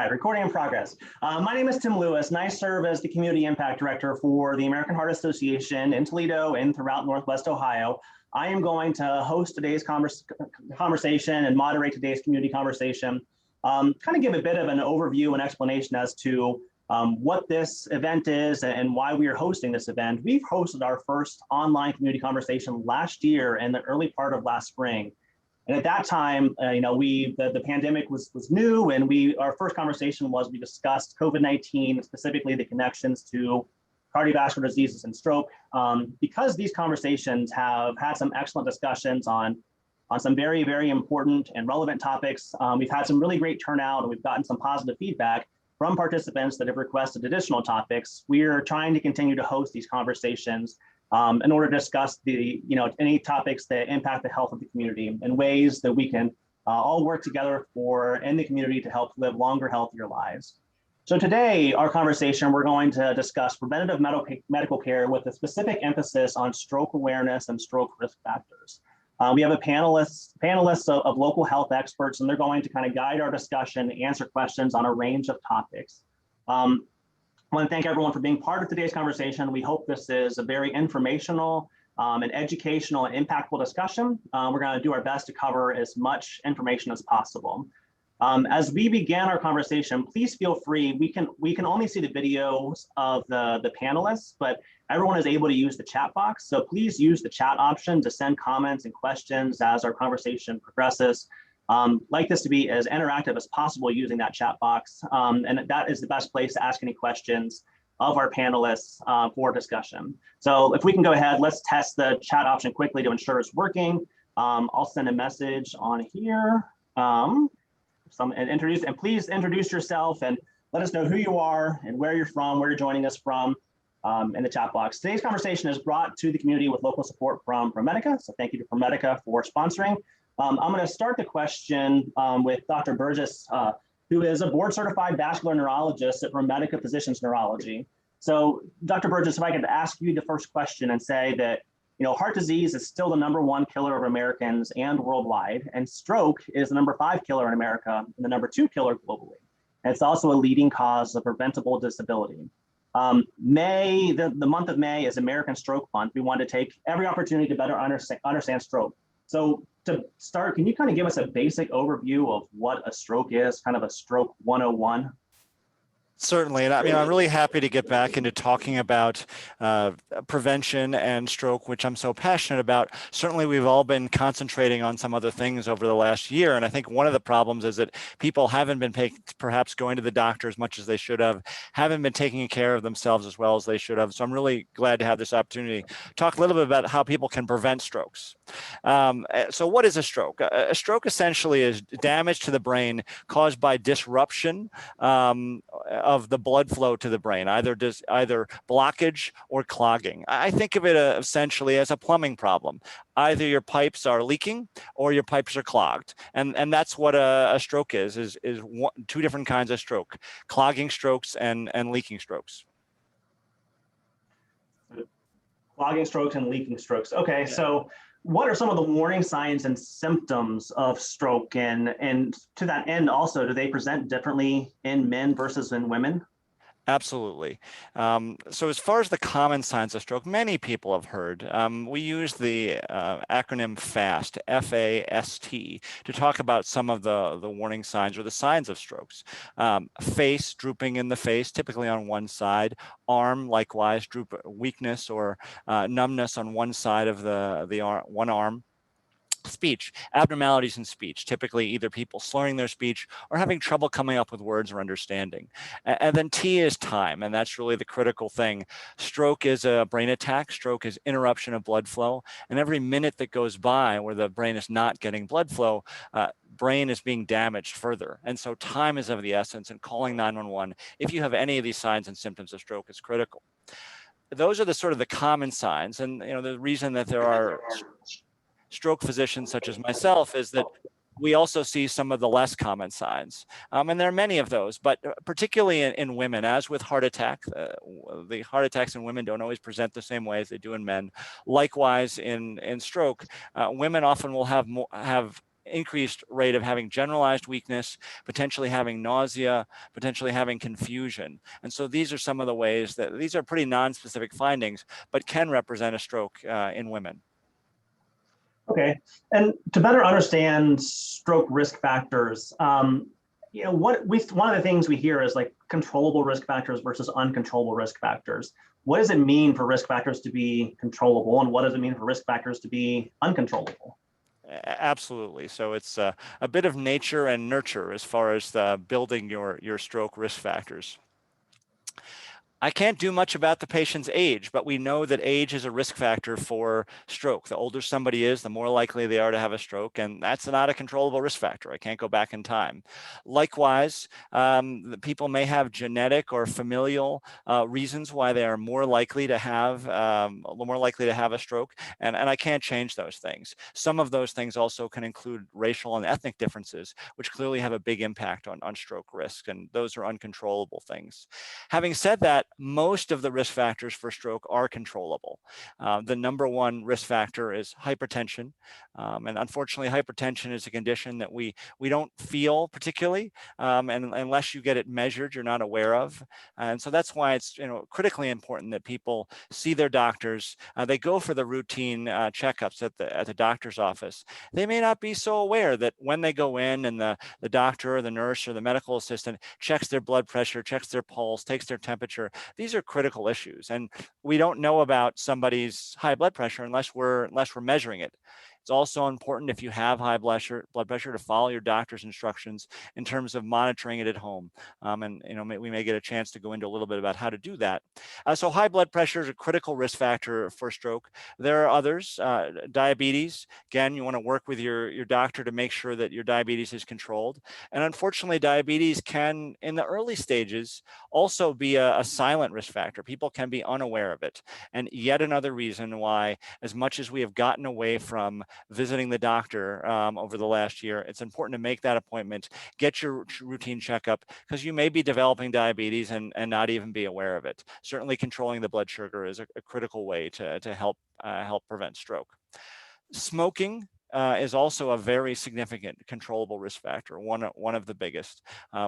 right, recording in progress. My name is Tim Lewis, and I serve as the Community Impact Director for the American Heart Association in Toledo and throughout Northwest Ohio. I am going to host today's conversation and moderate today's community conversation, kind of give a bit of an overview and explanation as to what this event is and why we are hosting this event. We've hosted our first online community conversation last year in the early part of last spring. And at that time, the pandemic was new, and our first conversation was we discussed COVID-19, specifically the connections to cardiovascular diseases and stroke. Because these conversations have had some excellent discussions on some very, very important and relevant topics. We've had some really great turnout, and we've gotten some positive feedback from participants that have requested additional topics. We are trying to continue to host these conversations in order to discuss any topics that impact the health of the community and ways that we can all work together in the community to help live longer, healthier lives. So today, our conversation, we're going to discuss preventative medical care with a specific emphasis on stroke awareness and stroke risk factors. We have a panelists of local health experts, and they're going to kind of guide our discussion, answer questions on a range of topics. I want to thank everyone for being part of today's conversation. We hope this is a very informational and educational and impactful discussion. We're going to do our best to cover as much information as possible. As we begin our conversation, please feel free. We can only see the videos of the panelists, but everyone is able to use the chat box. So please use the chat option to send comments and questions as our conversation progresses. Like this to be as interactive as possible using that chat box. And that is the best place to ask any questions of our panelists for discussion. So if we can go ahead, let's test the chat option quickly to ensure it's working. I'll send a message on here. And please introduce yourself and let us know who you are and where you're from, where you're joining us from in the chat box. Today's conversation is brought to the community with local support from ProMedica. So thank you to ProMedica for sponsoring. I'm going to start the question with Dr. Burgess, who is a board certified vascular neurologist at ProMedica Physicians Neurology. So Dr. Burgess, if I could ask you the first question and say that, heart disease is still the #1 killer of Americans and worldwide, and stroke is the #5 killer in America and the #2 killer globally. And it's also a leading cause of preventable disability. The month of May is American Stroke Month. We want to take every opportunity to better understand stroke. So to start, can you kind of give us a basic overview of what a stroke is, kind of a stroke 101? Certainly. And I'm really happy to get back into talking about prevention and stroke, which I'm so passionate about. Certainly, we've all been concentrating on some other things over the last year. And I think one of the problems is that people haven't been perhaps going to the doctor as much as they should have, haven't been taking care of themselves as well as they should have. So I'm really glad to have this opportunity to talk a little bit about how people can prevent strokes. So what is a stroke? A stroke essentially is damage to the brain caused by disruption of the blood flow to the brain, either blockage or clogging. I think of it essentially as a plumbing problem. Either your pipes are leaking or your pipes are clogged. And that's what a stroke is two different kinds of stroke, clogging strokes and leaking strokes. Clogging strokes and leaking strokes. Okay, yeah. So what are some of the warning signs and symptoms of stroke? And to that end also, do they present differently in men versus in women? Absolutely. So as far as the common signs of stroke, many people have heard. We use the acronym FAST, F-A-S-T, to talk about some of the warning signs or the signs of strokes. Face, drooping in the face, typically on one side. Arm, likewise, weakness or numbness on one side of one arm. Speech, abnormalities in speech, typically either people slurring their speech or having trouble coming up with words or understanding. And then T is time, and that's really the critical thing. Stroke is a brain attack. Stroke is interruption of blood flow. And every minute that goes by where the brain is not getting blood flow, brain is being damaged further. And so time is of the essence, and calling 911 if you have any of these signs and symptoms of stroke is critical. Those are the sort of the common signs. And the reason that there are stroke physicians such as myself is that we also see some of the less common signs. And there are many of those, but particularly in women, as with heart attack, the heart attacks in women don't always present the same way as they do in men. Likewise, in stroke, women often will have increased rate of having generalized weakness, potentially having nausea, potentially having confusion. And so these are some of the ways that these are pretty non-specific findings, but can represent a stroke in women. Okay, and to better understand stroke risk factors, one of the things we hear is like controllable risk factors versus uncontrollable risk factors. What does it mean for risk factors to be controllable, and what does it mean for risk factors to be uncontrollable? Absolutely. So it's a bit of nature and nurture as far as building your stroke risk factors. I can't do much about the patient's age, but we know that age is a risk factor for stroke. The older somebody is, the more likely they are to have a stroke, and that's not a controllable risk factor. I can't go back in time. Likewise, the people may have genetic or familial reasons why they are more likely to have a stroke, and I can't change those things. Some of those things also can include racial and ethnic differences, which clearly have a big impact on stroke risk, and those are uncontrollable things. Having said that, most of the risk factors for stroke are controllable. The number one risk factor is hypertension. And unfortunately, hypertension is a condition that we don't feel particularly, and unless you get it measured, you're not aware of. And so that's why it's critically important that people see their doctors. They go for the routine checkups at the doctor's office. They may not be so aware that when they go in and the doctor or the nurse or the medical assistant checks their blood pressure, checks their pulse, takes their temperature, these are critical issues. And we don't know about somebody's high blood pressure unless we're measuring it. It's also important if you have high blood pressure to follow your doctor's instructions in terms of monitoring it at home. And we may get a chance to go into a little bit about how to do that. So high blood pressure is a critical risk factor for stroke. There are others, diabetes. Again, you want to work with your doctor to make sure that your diabetes is controlled. And unfortunately, diabetes can, in the early stages, also be a silent risk factor. People can be unaware of it. And yet another reason why, as much as we have gotten away from visiting the doctor over the last year, it's important to make that appointment, get your routine checkup, because you may be developing diabetes and not even be aware of it. Certainly controlling the blood sugar is a critical way to help prevent stroke. Smoking is also a very significant controllable risk factor, one of the biggest.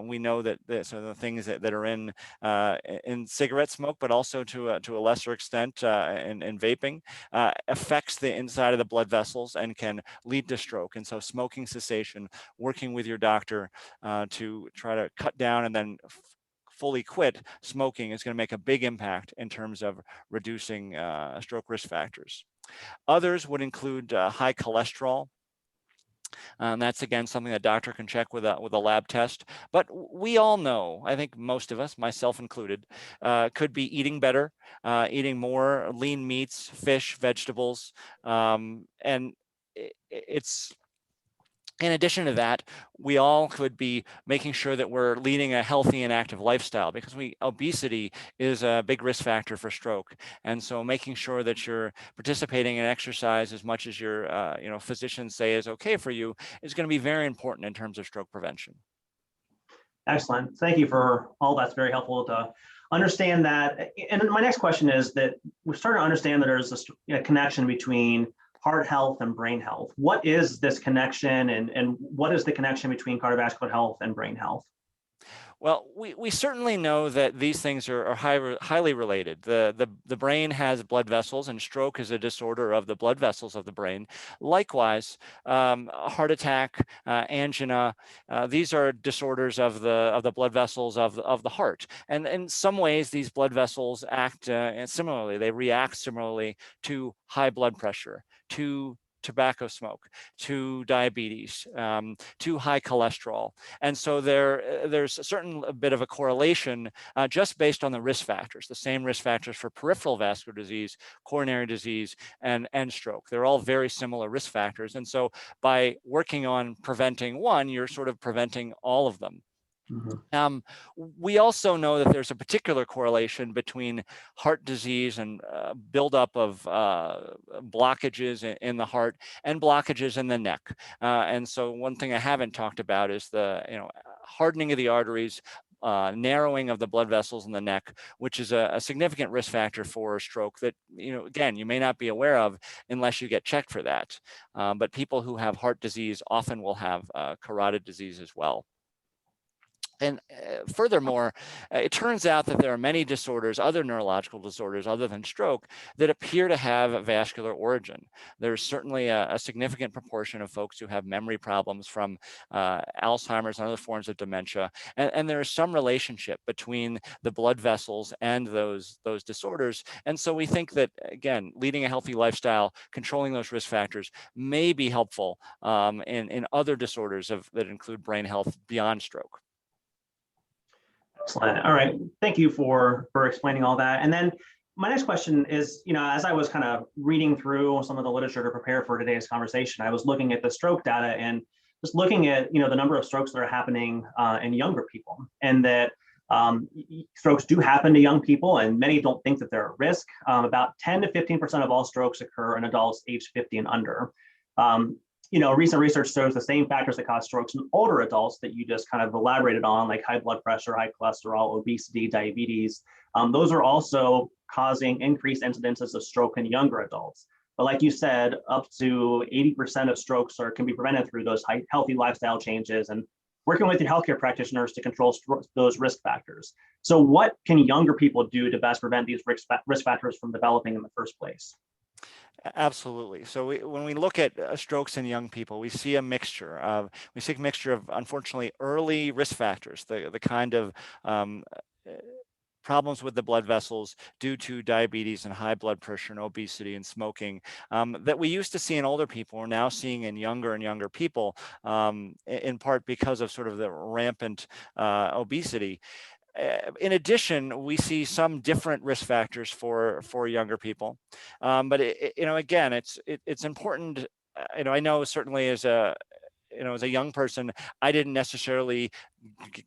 We know that the things that are in cigarette smoke, but also to a lesser extent in vaping, affects the inside of the blood vessels and can lead to stroke. And so smoking cessation, working with your doctor to try to cut down and then fully quit smoking is going to make a big impact in terms of reducing stroke risk factors. Others would include high cholesterol. That's again something that doctor can check with a lab test. But we all know, I think most of us, myself included, could be eating better, eating more lean meats, fish, vegetables, and it's. In addition to that, we all could be making sure that we're leading a healthy and active lifestyle, because obesity is a big risk factor for stroke. And so making sure that you're participating in exercise as much as your physicians say is okay for you is going to be very important in terms of stroke prevention. Excellent. Thank you for all. That's very helpful to understand that. And my next question is that we're starting to understand that there's a connection between heart health and brain health. What is this connection, and what is the connection between cardiovascular health and brain health? Well, we certainly know that these things are highly related. The brain has blood vessels, and stroke is a disorder of the blood vessels of the brain. Likewise, a heart attack, angina, these are disorders of the blood vessels of the heart. And in some ways, these blood vessels act similarly. They react similarly to high blood pressure, to tobacco smoke, to diabetes, to high cholesterol. And so there's a certain bit of a correlation just based on the risk factors, the same risk factors for peripheral vascular disease, coronary disease, and stroke. They're all very similar risk factors. And so by working on preventing one, you're sort of preventing all of them. Mm-hmm. We also know that there's a particular correlation between heart disease and buildup of blockages in the heart and blockages in the neck. And so one thing I haven't talked about is the hardening of the arteries, narrowing of the blood vessels in the neck, which is a significant risk factor for stroke that, again, you may not be aware of unless you get checked for that. But people who have heart disease often will have carotid disease as well. And furthermore, it turns out that there are many disorders, other neurological disorders other than stroke, that appear to have a vascular origin. There's certainly a significant proportion of folks who have memory problems from Alzheimer's and other forms of dementia. And there is some relationship between the blood vessels and those disorders. And so we think that, again, leading a healthy lifestyle, controlling those risk factors may be helpful in other disorders that include brain health beyond stroke. Excellent. All right. Thank you for explaining all that. And then my next question is, as I was kind of reading through some of the literature to prepare for today's conversation, I was looking at the stroke data and just looking at, the number of strokes that are happening in younger people, and that strokes do happen to young people, and many don't think that they're at risk. About 10 to 15% of all strokes occur in adults age 50 and under. Recent research shows the same factors that cause strokes in older adults that you just kind of elaborated on, like high blood pressure, high cholesterol, obesity, diabetes. Those are also causing increased incidences of stroke in younger adults. But like you said, up to 80% of strokes can be prevented through those healthy lifestyle changes and working with your healthcare practitioners to control those risk factors. So what can younger people do to best prevent these risk factors from developing in the first place? Absolutely. So when we look at strokes in young people, we see a mixture of, unfortunately, early risk factors, the kind of problems with the blood vessels due to diabetes and high blood pressure and obesity and smoking that we used to see in older people, we're now seeing in younger and younger people, in part because of sort of the rampant obesity. In addition, we see some different risk factors for younger people, but again, it's important. I know certainly as a young person, I didn't necessarily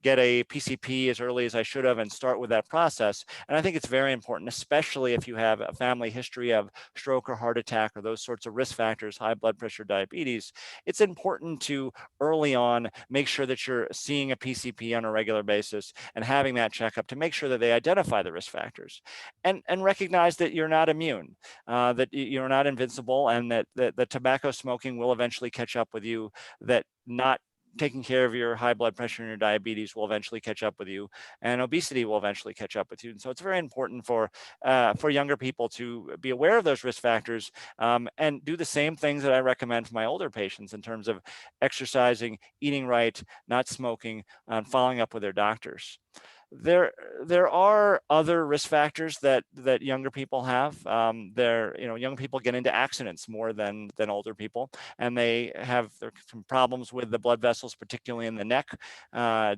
get a PCP as early as I should have and start with that process. And I think it's very important, especially if you have a family history of stroke or heart attack or those sorts of risk factors, high blood pressure, diabetes. It's important to early on make sure that you're seeing a PCP on a regular basis and having that checkup to make sure that they identify the risk factors and recognize that you're not immune, that you're not invincible, and that tobacco smoking will eventually catch up with you, that not taking care of your high blood pressure and your diabetes will eventually catch up with you, and obesity will eventually catch up with you. And so it's very important for younger people to be aware of those risk factors and do the same things that I recommend for my older patients in terms of exercising, eating right, not smoking, and following up with their doctors. There are other risk factors that younger people have. Young people get into accidents more than older people, and they have some problems with the blood vessels, particularly in the neck,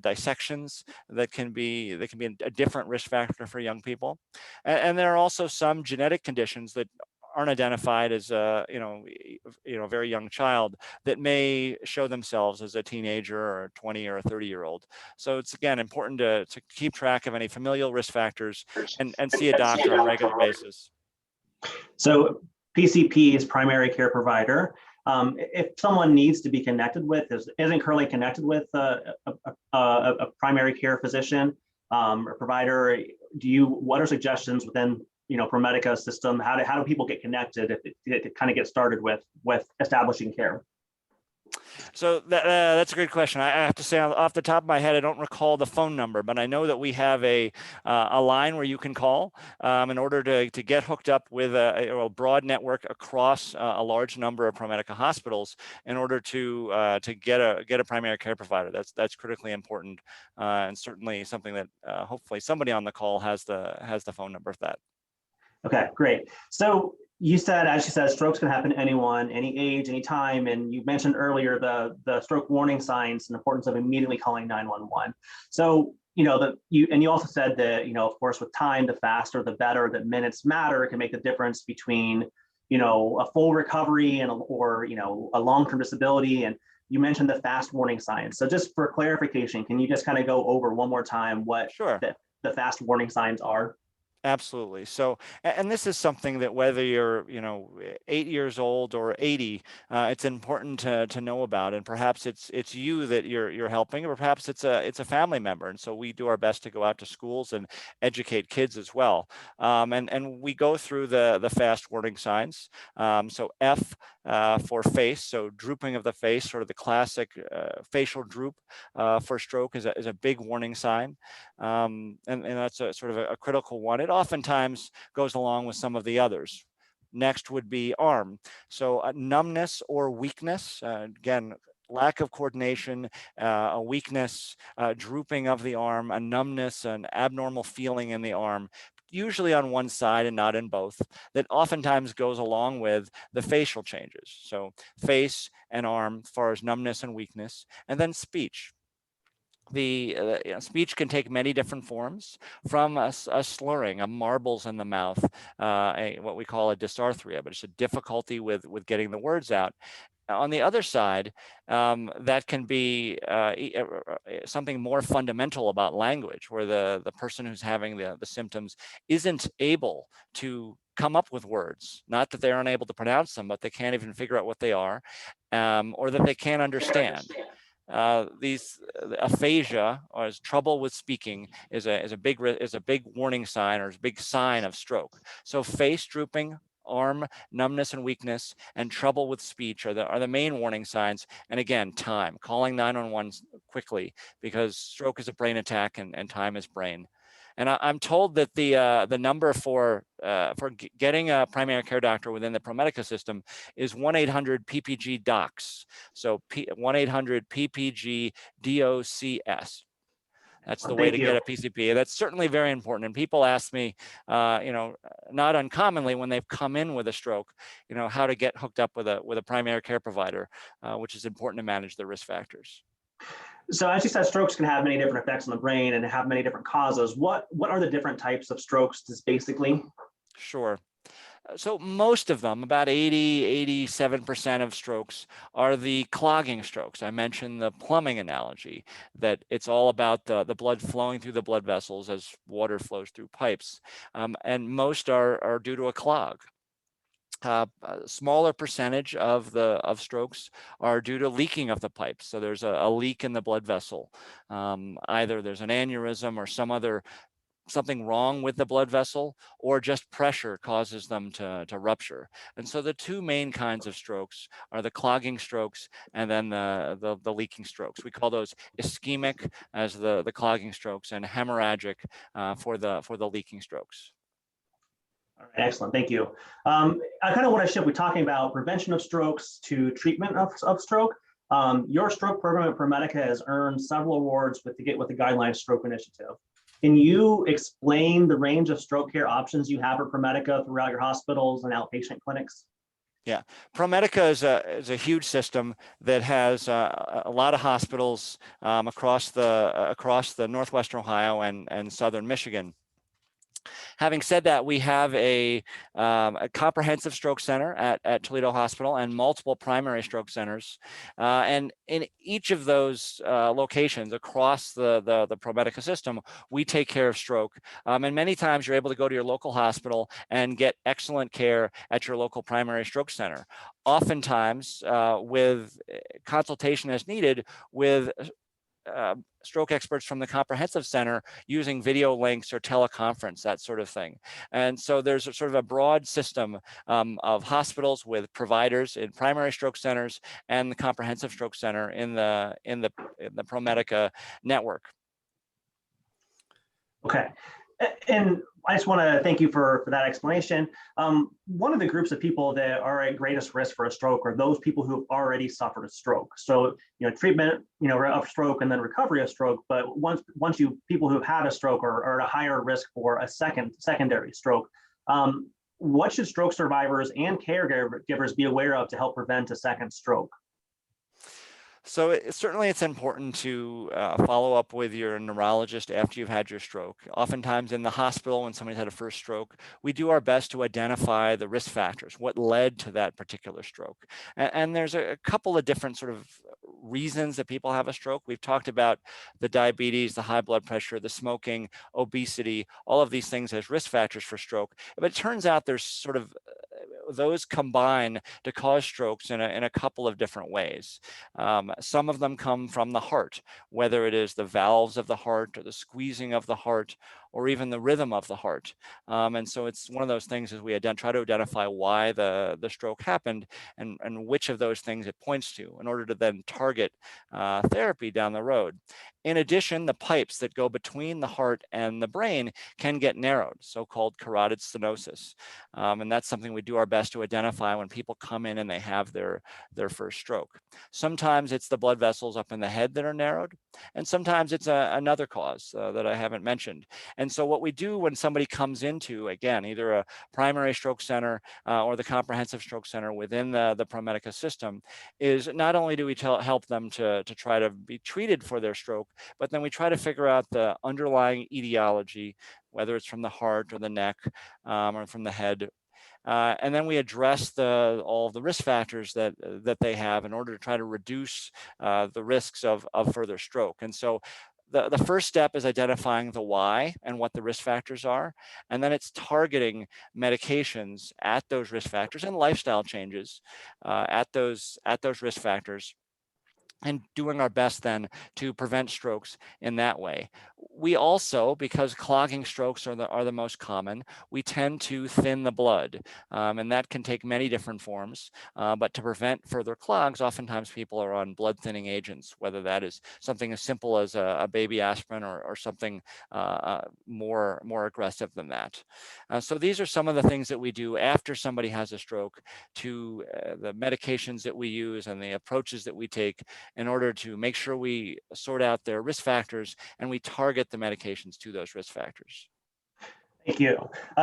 dissections that can be a different risk factor for young people. And there are also some genetic conditions that aren't identified as a very young child that may show themselves as a teenager or a 20 or a 30-year-old. So it's, again, important to keep track of any familial risk factors and see a doctor on a regular basis. So PCP is primary care provider. If someone needs to be connected with, isn't currently connected with a primary care physician or provider, what are suggestions within ProMedica system? How do people get connected to kind of get started with establishing care? So that's a great question. I have to say, off the top of my head, I don't recall the phone number, but I know that we have a line where you can call in order to get hooked up with a broad network across a large number of ProMedica hospitals in order to get a primary care provider. That's critically important, and certainly something that hopefully somebody on the call has the phone number for that. Okay, great. So you said, as you said, strokes can happen to anyone, any age, any time, and you mentioned earlier the stroke warning signs and the importance of immediately calling 911. So you also said that of course, with time, the faster the better. That minutes matter. It can make the difference between a full recovery or a long-term disability. And you mentioned the fast warning signs. So just for clarification, can you just kind of go over one more time what Sure. the fast warning signs are? Absolutely. So, and this is something that whether you're, 8 years old or 80, it's important to know about. And perhaps it's you that you're helping, or perhaps it's a family member. And so we do our best to go out to schools and educate kids as well. And we go through the fast warning signs. So F for face, so drooping of the face, sort of the classic facial droop for stroke is a big warning sign. And that's a sort of a critical one. It oftentimes goes along with some of the others. Next would be arm. So numbness or weakness, again, lack of coordination, a weakness, drooping of the arm, a numbness, an abnormal feeling in the arm, usually on one side and not in both, that oftentimes goes along with the facial changes. So face and arm as far as numbness and weakness, and then speech. The speech can take many different forms, from a slurring, a marbles in the mouth, what we call a dysarthria, but it's a difficulty with getting the words out. On the other side, that can be something more fundamental about language, where the person who's having the symptoms isn't able to come up with words. Not that they're unable to pronounce them, but they can't even figure out what they are, or that they can't understand. These aphasia, or trouble with speaking, is a big warning sign, or is a big sign of stroke. So face drooping, arm numbness and weakness, and trouble with speech are the main warning signs. And again, time, calling 911 quickly, because stroke is a brain attack and time is brain. And I'm told that the number for getting a primary care doctor within the ProMedica system is 1-800-PPG-DOCS. So 1-800-PPG-DOCS. That's the way to get a PCP. That's certainly very important. And people ask me, not uncommonly when they've come in with a stroke, how to get hooked up with a primary care provider, which is important to manage the risk factors. So as you said, strokes can have many different effects on the brain and have many different causes. What are the different types of strokes, just basically? Sure. So most of them, about 87% of strokes, are the clogging strokes. I mentioned the plumbing analogy, that it's all about the blood flowing through the blood vessels as water flows through pipes. And most are due to a clog. A smaller percentage of strokes are due to leaking of the pipes. So there's a leak in the blood vessel. Either there's an aneurysm or something wrong with the blood vessel, or just pressure causes them to rupture. And so the two main kinds of strokes are the clogging strokes and then the leaking strokes. We call those ischemic as the clogging strokes, and hemorrhagic for the leaking strokes. All right, excellent, thank you. I kind of want to shift. We're talking about prevention of strokes to treatment of stroke. Your stroke program at ProMedica has earned several awards with the Guidelines Stroke Initiative. Can you explain the range of stroke care options you have at ProMedica throughout your hospitals and outpatient clinics? Yeah, ProMedica is a huge system that has a lot of hospitals across the Northwestern Ohio and Southern Michigan. Having said that, we have a comprehensive stroke center at Toledo Hospital and multiple primary stroke centers. And in each of those locations across the ProMedica system, we take care of stroke. And many times you're able to go to your local hospital and get excellent care at your local primary stroke center. Oftentimes with consultation as needed with stroke experts from the comprehensive center using video links or teleconference, that sort of thing. And so there's sort of a broad system of hospitals with providers in primary stroke centers and the comprehensive stroke center in the ProMedica network. Okay. And I just want to thank you for that explanation. One of the groups of people that are at greatest risk for a stroke are those people who've already suffered a stroke. So, treatment, of stroke and then recovery of stroke. But people who've had a stroke are at a higher risk for a secondary stroke. What should stroke survivors and caregivers be aware of to help prevent a second stroke? So certainly it's important to follow up with your neurologist after you've had your stroke. Oftentimes in the hospital, when somebody's had a first stroke, we do our best to identify the risk factors, what led to that particular stroke. And there's a couple of different sort of reasons that people have a stroke. We've talked about the diabetes, the high blood pressure, the smoking, obesity, all of these things as risk factors for stroke. But it turns out there's sort of those combine to cause strokes in a couple of different ways. Some of them come from the heart, whether it is the valves of the heart or the squeezing of the heart, or even the rhythm of the heart. And so it's one of those things as we try to identify why the stroke happened and which of those things it points to in order to then target therapy down the road. In addition, the pipes that go between the heart and the brain can get narrowed, so-called carotid stenosis. And that's something we do our best to identify when people come in and they have their first stroke. Sometimes it's the blood vessels up in the head that are narrowed, and sometimes it's another cause that I haven't mentioned. And so what we do when somebody comes into, again, either a primary stroke center or the comprehensive stroke center within the ProMedica system, is not only do we help them to try to be treated for their stroke, but then we try to figure out the underlying etiology, whether it's from the heart or the neck or from the head. And then we address all the risk factors that they have in order to try to reduce the risks of further stroke. And so the first step is identifying the why and what the risk factors are. And then it's targeting medications at those risk factors and lifestyle changes at those risk factors, and doing our best then to prevent strokes in that way. We also, because clogging strokes are the most common, we tend to thin the blood, and that can take many different forms. But to prevent further clogs, oftentimes people are on blood thinning agents, whether that is something as simple as a baby aspirin or something more aggressive than that. So these are some of the things that we do after somebody has a stroke, to the medications that we use and the approaches that we take in order to make sure we sort out their risk factors and we target the medications to those risk factors. Thank you.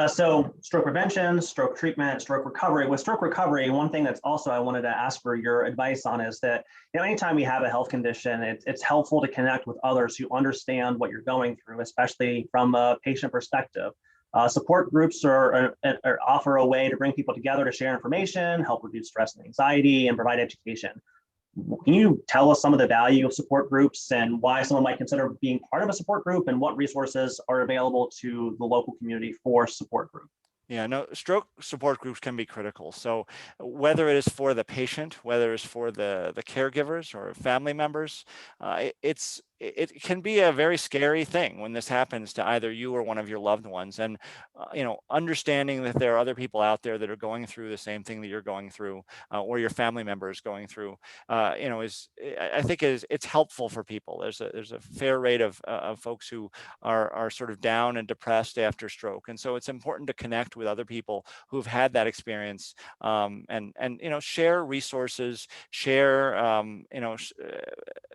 So stroke prevention, stroke treatment, stroke recovery. With stroke recovery, one thing that's also I wanted to ask for your advice on is that, anytime we have a health condition, it's helpful to connect with others who understand what you're going through, especially from a patient perspective. Support groups offer a way to bring people together to share information, help reduce stress and anxiety, and provide education. Can you tell us some of the value of support groups and why someone might consider being part of a support group, and what resources are available to the local community for support group? Yeah, no, stroke support groups can be critical. So whether it is for the patient, whether it's for the caregivers or family members, it can be a very scary thing when this happens to either you or one of your loved ones. And understanding that there are other people out there that are going through the same thing that you're going through, or your family member is going through, it's helpful for people. There's a fair rate of folks who are sort of down and depressed after stroke, and so it's important to connect with other people who've had that experience, and share resources, share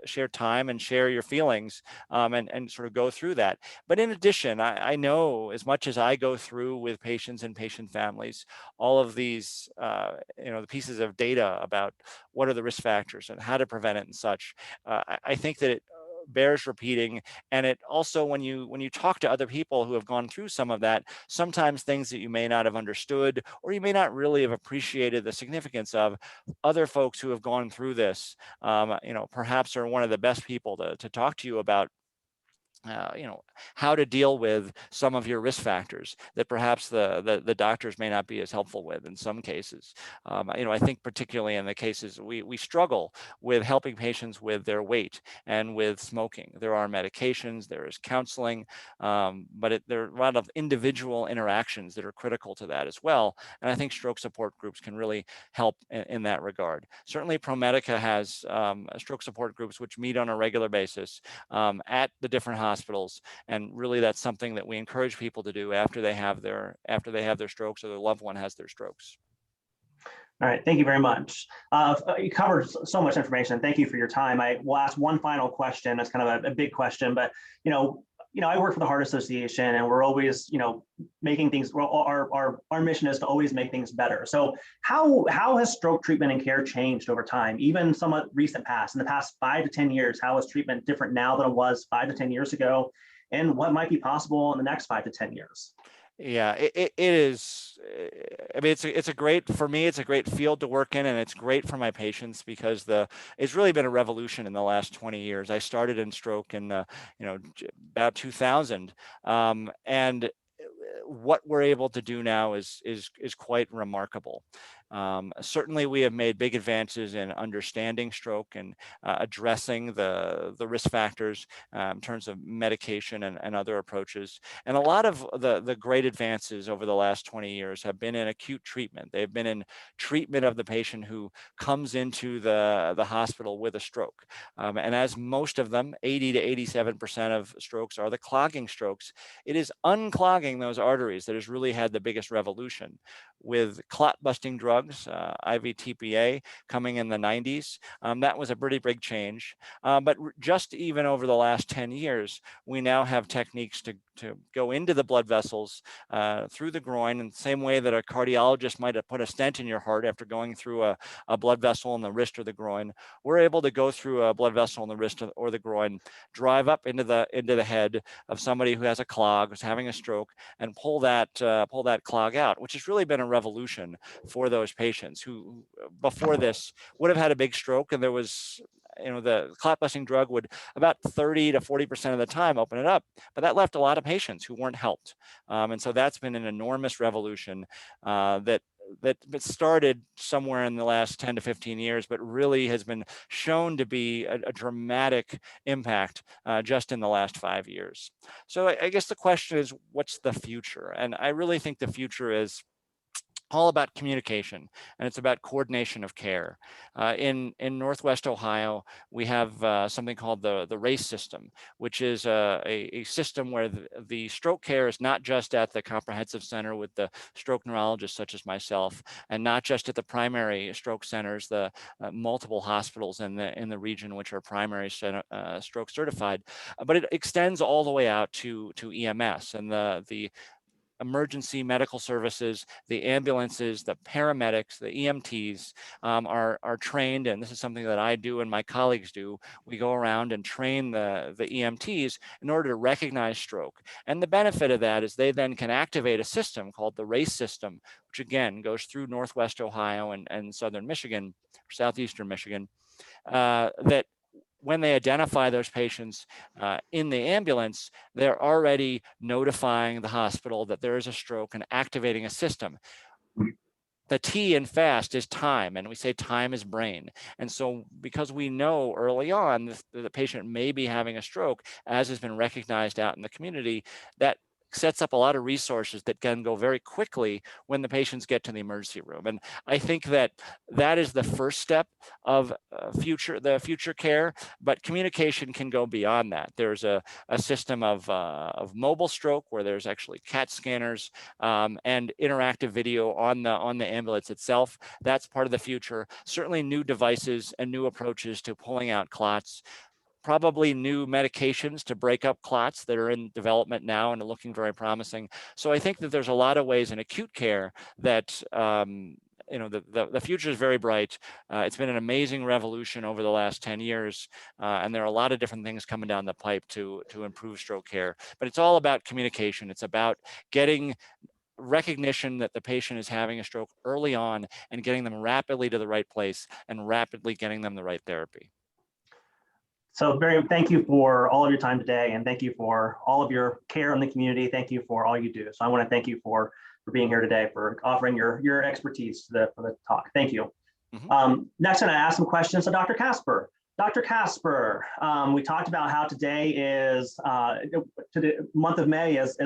share time, and share your feelings, and sort of go through that. But in addition, I know, as much as I go through with patients and patient families, all of these the pieces of data about what are the risk factors and how to prevent it and such, I think that it bears repeating. And it also, when you talk to other people who have gone through some of that, sometimes things that you may not have understood or you may not really have appreciated the significance of, other folks who have gone through this perhaps are one of the best people to talk to you about how to deal with some of your risk factors that perhaps the doctors may not be as helpful with in some cases. I think particularly in the cases we struggle with helping patients with their weight and with smoking. There are medications, there is counseling, but there are a lot of individual interactions that are critical to that as well. And I think stroke support groups can really help in that regard. Certainly ProMedica has stroke support groups which meet on a regular basis at the different hospitals, and really that's something that we encourage people to do after they have their strokes or their loved one has their strokes. All right, thank you very much. You covered so much information. Thank you for your time. I will ask one final question. It's kind of a big question, but I work for the Heart Association, and we're always making things. Our mission is to always make things better. So how has stroke treatment and care changed over time, even somewhat recent past? In the past 5 to 10 years, how is treatment different now than it was 5 to 10 years ago, and what might be possible in the next 5 to 10 years? Yeah, it is. I mean, it's a great, for me, it's a great field to work in, and it's great for my patients because it's really been a revolution in the last 20 years. I started in stroke in about 2000, and what we're able to do now is quite remarkable. Certainly, we have made big advances in understanding stroke and addressing the risk factors in terms of medication and other approaches. And a lot of the great advances over the last 20 years have been in acute treatment. They've been in treatment of the patient who comes into the hospital with a stroke. And as most of them, 80 to 87% of strokes are the clogging strokes, it is unclogging those arteries that has really had the biggest revolution. With clot busting drugs, IV TPA coming in the 90s, that was a pretty big change. But just even over the last 10 years, we now have techniques to go into the blood vessels through the groin in the same way that a cardiologist might have put a stent in your heart after going through a blood vessel in the wrist or the groin. We're able to go through a blood vessel in the wrist or the groin, drive up into the head of somebody who has a clog, who's having a stroke, and pull that clog out, which has really been a revolution for those patients who before this would have had a big stroke, and there was, the clot busting drug would about 30 to 40% of the time open it up, but that left a lot of patients who weren't helped. And so that's been an enormous revolution that started somewhere in the last 10 to 15 years, but really has been shown to be a dramatic impact just in the last 5 years. So I guess the question is, what's the future? And I really think the future is all about communication, and it's about coordination of care. In Northwest Ohio, we have something called the RACE system, which is a system where the stroke care is not just at the comprehensive center with the stroke neurologist such as myself, and not just at the primary stroke centers, the multiple hospitals in the region which are primary stroke certified, but it extends all the way out to EMS and the emergency medical services, the ambulances, the paramedics, the EMTs are trained, and this is something that I do and my colleagues do. We go around and train the EMTs in order to recognize stroke. And the benefit of that is they then can activate a system called the RACE system, which again goes through Northwest Ohio and Southern Michigan, or Southeastern Michigan, that when they identify those patients in the ambulance, they're already notifying the hospital that there is a stroke and activating a system. The T in FAST is time, and we say time is brain. And so because we know early on the patient may be having a stroke, as has been recognized out in the community, that sets up a lot of resources that can go very quickly when the patients get to the emergency room. And I think that is the first step of the future care, but communication can go beyond that. There's a system of mobile stroke where there's actually CAT scanners and interactive video on the ambulance itself. That's part of the future. Certainly new devices and new approaches to pulling out clots. Probably new medications to break up clots that are in development now and are looking very promising. So I think that there's a lot of ways in acute care that the future is very bright. It's been an amazing revolution over the last 10 years, and there are a lot of different things coming down the pipe to improve stroke care. But it's all about communication. It's about getting recognition that the patient is having a stroke early on and getting them rapidly to the right place and rapidly getting them the right therapy. So thank you for all of your time today, and thank you for all of your care in the community. Thank you for all you do. So I want to thank you for being here today, for offering your expertise for the talk. Thank you. Mm-hmm. Next, I'm going to ask some questions to Dr. Kasper. Dr. Kasper, we talked about how today is the month of May as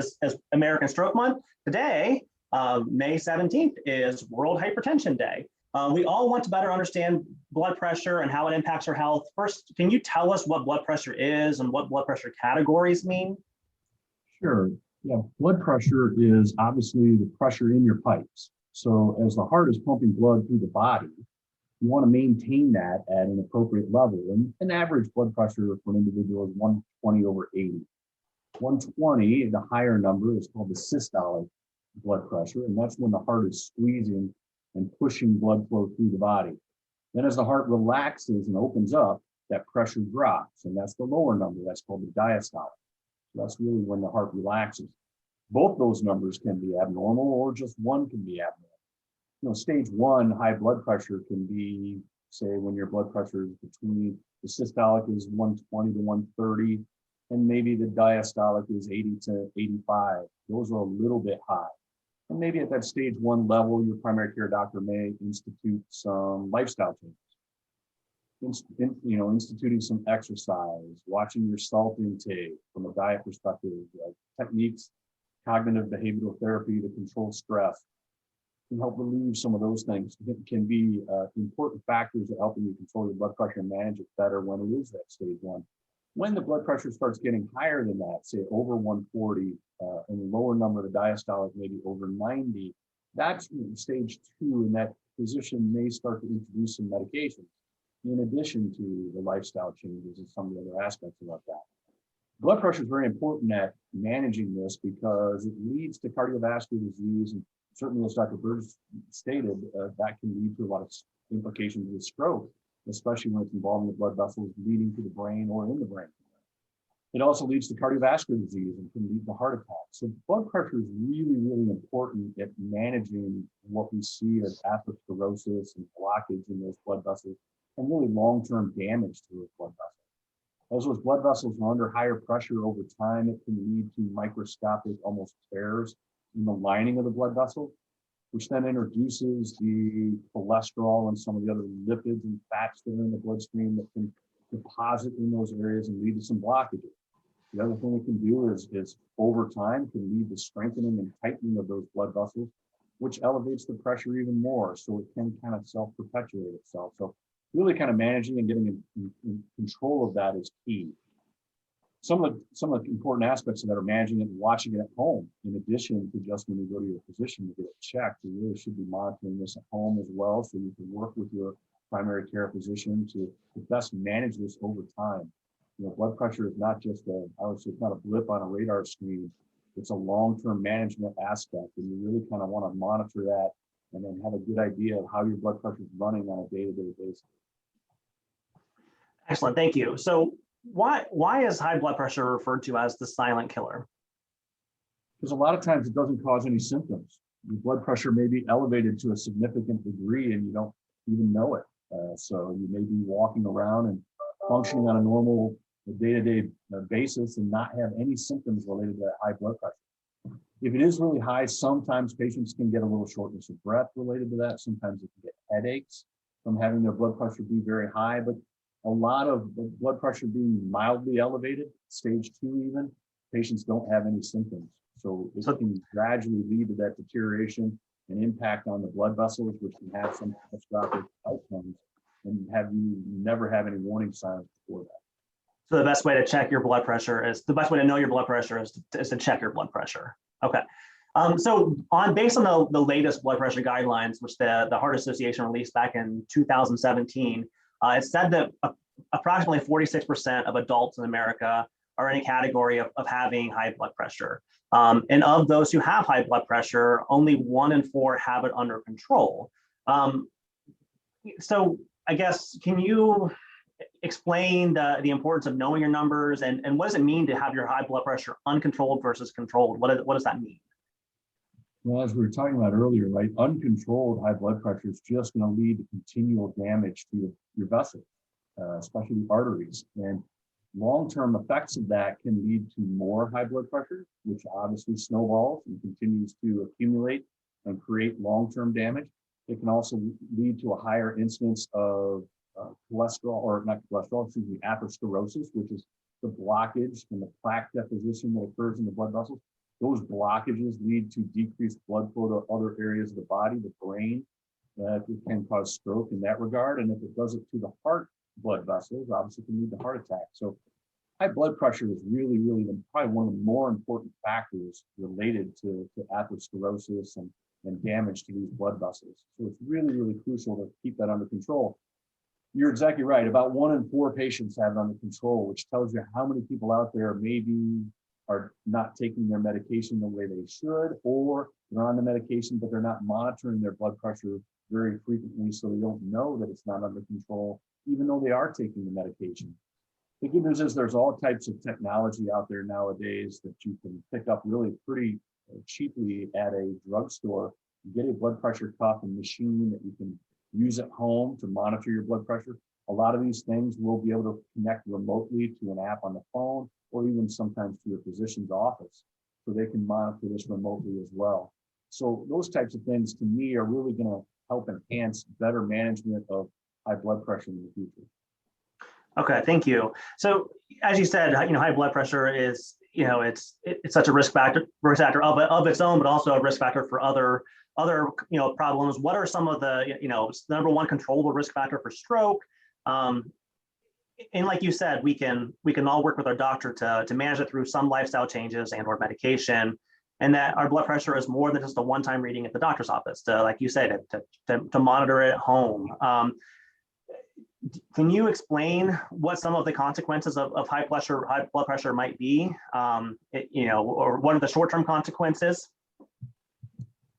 American Stroke Month. Today, May 17th, is World Hypertension Day. We all want to better understand blood pressure and how it impacts our health. First, can you tell us what blood pressure is and what blood pressure categories mean? Sure. Yeah, blood pressure is obviously the pressure in your pipes. So as the heart is pumping blood through the body, you want to maintain that at an appropriate level. And an average blood pressure for an individual is 120 over 80. 120, the higher number, is called the systolic blood pressure, and that's when the heart is squeezing and pushing blood flow through the body. Then as the heart relaxes and opens up, that pressure drops, and that's the lower number. That's called the diastolic. So that's really when the heart relaxes. both those numbers can be abnormal or just one can be abnormal. Stage 1 high blood pressure can be, say, when your blood pressure is between the systolic is 120 to 130, and maybe the diastolic is 80 to 85. Those are a little bit high. And maybe at that stage 1 level, your primary care doctor may institute some lifestyle changes. Instituting some exercise, watching your salt intake from a diet perspective, techniques, cognitive behavioral therapy to control stress, can help relieve some of those things. It can be important factors of helping you control your blood pressure and manage it better when it is that stage 1. When the blood pressure starts getting higher than that, say over 140, and the lower number of the diastolic maybe over 90, that's stage 2, and that physician may start to introduce some medications in addition to the lifestyle changes and some of the other aspects about that. Blood pressure is very important at managing this because it leads to cardiovascular disease, and certainly, as Dr. Burgess stated, that can lead to a lot of implications with stroke, especially when it's involving the blood vessels leading to the brain or in the brain. It also leads to cardiovascular disease and can lead to heart attacks. So blood pressure is really, really important at managing what we see as atherosclerosis and blockage in those blood vessels and really long-term damage to those blood vessels. As those blood vessels are under higher pressure over time, it can lead to microscopic, almost tears in the lining of the blood vessel, which then introduces the cholesterol and some of the other lipids and fats that are in the bloodstream that can deposit in those areas and lead to some blockages. The other thing it can do is over time can lead to strengthening and tightening of those blood vessels, which elevates the pressure even more. So it can kind of self-perpetuate itself. So really kind of managing and getting in control of that is key. Some of the important aspects of that are managing it and watching it at home, in addition to just when you go to your physician to get it checked. You really should be monitoring this at home as well, so you can work with your primary care physician to best manage this over time. Blood pressure is not just I would say it's not a blip on a radar screen. It's a long-term management aspect, and you really kind of want to monitor that and then have a good idea of how your blood pressure is running on a day-to-day basis. Excellent, thank you. So why is high blood pressure referred to as the silent killer? Because a lot of times it doesn't cause any symptoms. Your blood pressure may be elevated to a significant degree and you don't even know it. So you may be walking around and functioning on a normal day-to-day basis and not have any symptoms related to that high blood pressure. If it is really high, sometimes patients can get a little shortness of breath related to that. Sometimes they can get headaches from having their blood pressure be very high, but a lot of the blood pressure being mildly elevated, stage 2 even, patients don't have any symptoms. So it can gradually lead to that deterioration and impact on the blood vessels, which can have some catastrophic outcomes and have you never have any warning signs before that. So the best way to check your blood pressure is, the best way to know your blood pressure is to check your blood pressure. Okay. So based on the latest blood pressure guidelines, which the Heart Association released back in 2017, it said that approximately 46% of adults in America are in a category of having high blood pressure. And of those who have high blood pressure, only 1 in 4 have it under control. So I guess, can you explain the importance of knowing your numbers and what does it mean to have your high blood pressure uncontrolled versus controlled? What does that mean? Well, as we were talking about earlier, right, uncontrolled high blood pressure is just going to lead to continual damage to your vessels, especially the arteries. And long-term effects of that can lead to more high blood pressure, which obviously snowballs and continues to accumulate and create long-term damage. It can also lead to a higher incidence of cholesterol, or not cholesterol, excuse me, atherosclerosis, which is the blockage and the plaque deposition that occurs in the blood vessels. Those blockages lead to decreased blood flow to other areas of the body, the brain. It can cause stroke in that regard. And if it does it to the heart blood vessels, obviously it can lead to heart attack. So high blood pressure is really, really probably one of the more important factors related to atherosclerosis and damage to these blood vessels. So it's really, really crucial to keep that under control. You're exactly right. About 1 in 4 patients have it under control, which tells you how many people out there maybe are not taking their medication the way they should, or they're on the medication, but they're not monitoring their blood pressure very frequently, so they don't know that it's not under control, even though they are taking the medication. The good news is there's all types of technology out there nowadays that you can pick up really pretty cheaply at a drugstore. You get a blood pressure cuff and machine that you can use at home to monitor your blood pressure. A lot of these things will be able to connect remotely to an app on the phone, or even sometimes to your physician's office, so they can monitor this remotely as well. So those types of things, to me, are really going to help enhance better management of high blood pressure in the future. Okay, thank you. So as you said, high blood pressure is, it's such a risk factor of its own, but also a risk factor for other problems. What are some of the, number one, controllable risk factor for stroke? And like you said, we can all work with our doctor to manage it through some lifestyle changes and or medication, and that our blood pressure is more than just a one-time reading at the doctor's office, to, like you said, to monitor it at home. Can you explain what some of the consequences of high blood pressure might be, or what are the short-term consequences?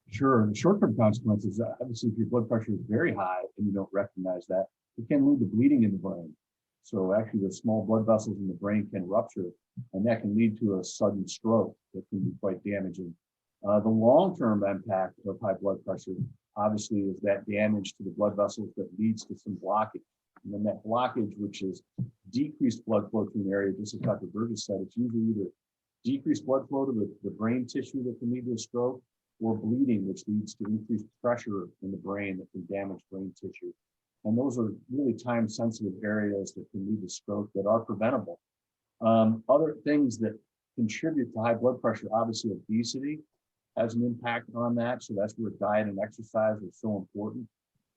Sure. The short-term consequences, obviously, if your blood pressure is very high and you don't recognize that, it can lead to bleeding in the brain. So actually, the small blood vessels in the brain can rupture, and that can lead to a sudden stroke that can be quite damaging. The long-term impact of high blood pressure, obviously, is that damage to the blood vessels that leads to some blockage. And then that blockage, which is decreased blood flow to an area, just as Dr. Burgess said, it's usually either decreased blood flow to the brain tissue that can lead to a stroke, or bleeding, which leads to increased pressure in the brain that can damage brain tissue. And those are really time-sensitive areas that can lead to stroke that are preventable. Other things that contribute to high blood pressure, obviously obesity has an impact on that. So that's where diet and exercise are so important,